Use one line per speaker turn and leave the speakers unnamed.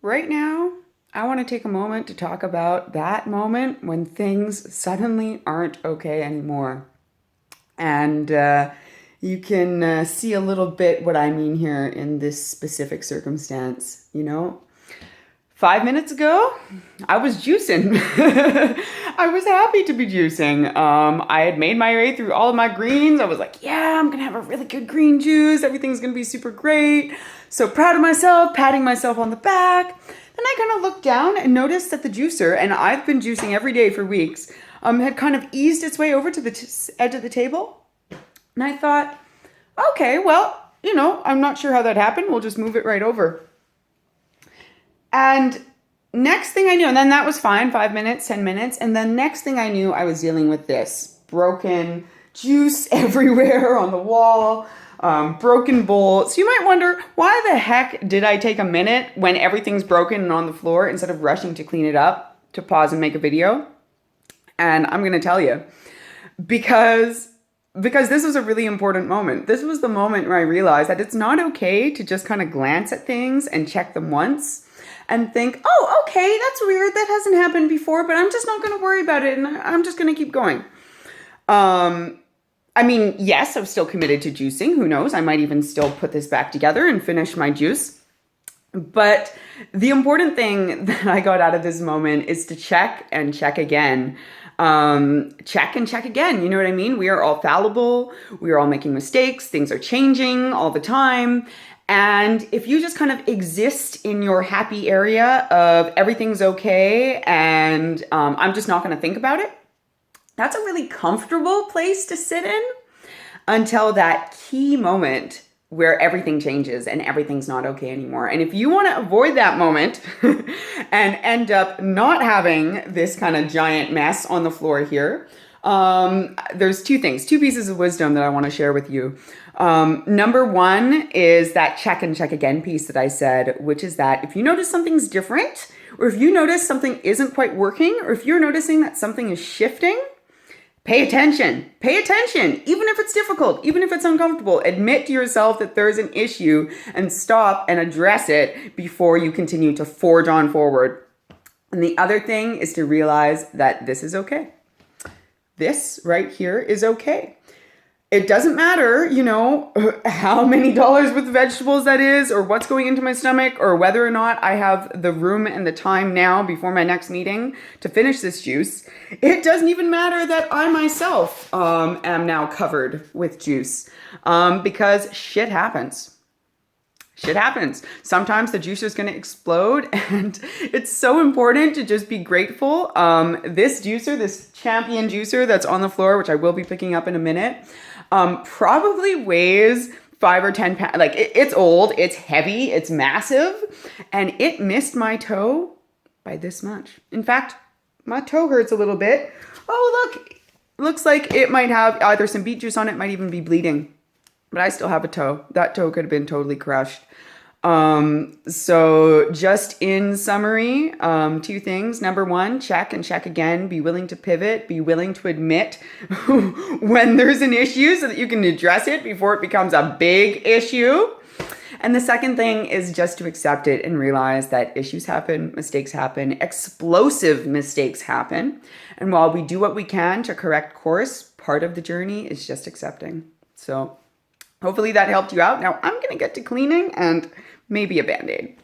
right now, I want to take a moment to talk about that moment when things suddenly aren't okay anymore. And you can see a little bit what I mean here in this specific circumstance. 5 minutes ago, I was juicing. I was happy to be juicing. I had made my way through all of my greens. I was like, yeah, I'm going to have a really good green juice. Everything's going to be super great. So proud of myself, patting myself on the back. Then I kind of looked down and noticed that the juicer, and I've been juicing every day for weeks, had kind of eased its way over to the edge of the table. And I thought, okay, well, I'm not sure how that happened. We'll just move it right over. And next thing I knew, and then that was fine, 5 minutes, 10 minutes. And then next thing I knew, I was dealing with this broken juice everywhere on the wall, broken bowl. So you might wonder, why the heck did I take a minute when everything's broken and on the floor instead of rushing to clean it up, to pause and make a video? And I'm going to tell you, because this was a really important moment. This was the moment where I realized that it's not okay to just kind of glance at things and check them once and think, oh, okay, that's weird. That hasn't happened before, but I'm just not going to worry about it. And I'm just going to keep going. Yes, I'm still committed to juicing. Who knows? I might even still put this back together and finish my juice. But the important thing that I got out of this moment is to check and check again. Check and check again. You know what I mean? We are all fallible. We are all making mistakes. Things are changing all the time. And if you just kind of exist in your happy area of everything's okay and I'm just not going to think about it, that's a really comfortable place to sit in until that key moment where everything changes and everything's not okay anymore. And if you want to avoid that moment and end up not having this kind of giant mess on the floor here, there's two pieces of wisdom that I want to share with you. Number one is that check and check again piece that I said, which is that if you notice something's different, or if you notice something isn't quite working, or if you're noticing that something is shifting, pay attention. Pay attention, even if it's difficult, even if it's uncomfortable. Admit to yourself that there's an issue and stop and address it before you continue to forge on forward. And the other thing is to realize that this is okay. This right here is okay. It doesn't matter, how many dollars worth of vegetables that is, or what's going into my stomach, or whether or not I have the room and the time now before my next meeting to finish this juice. It doesn't even matter that I myself am now covered with juice because shit happens. Shit happens. Sometimes the juicer is going to explode, and it's so important to just be grateful. This juicer, this champion juicer that's on the floor, which I will be picking up in a minute, probably weighs 5 or 10 pounds. Like it's old, it's heavy, it's massive, and it missed my toe by this much. In fact, my toe hurts a little bit. Oh, look, looks like it might have either some beet juice on it, might even be bleeding. But I still have a toe. That toe could have been totally crushed. So just in summary, two things. Number one, check and check again. Be willing to pivot. Be willing to admit when there's an issue so that you can address it before it becomes a big issue. And the second thing is just to accept it and realize that issues happen, mistakes happen, explosive mistakes happen. And while we do what we can to correct course, part of the journey is just accepting. So hopefully that helped you out. Now I'm going to get to cleaning and maybe a Band-Aid.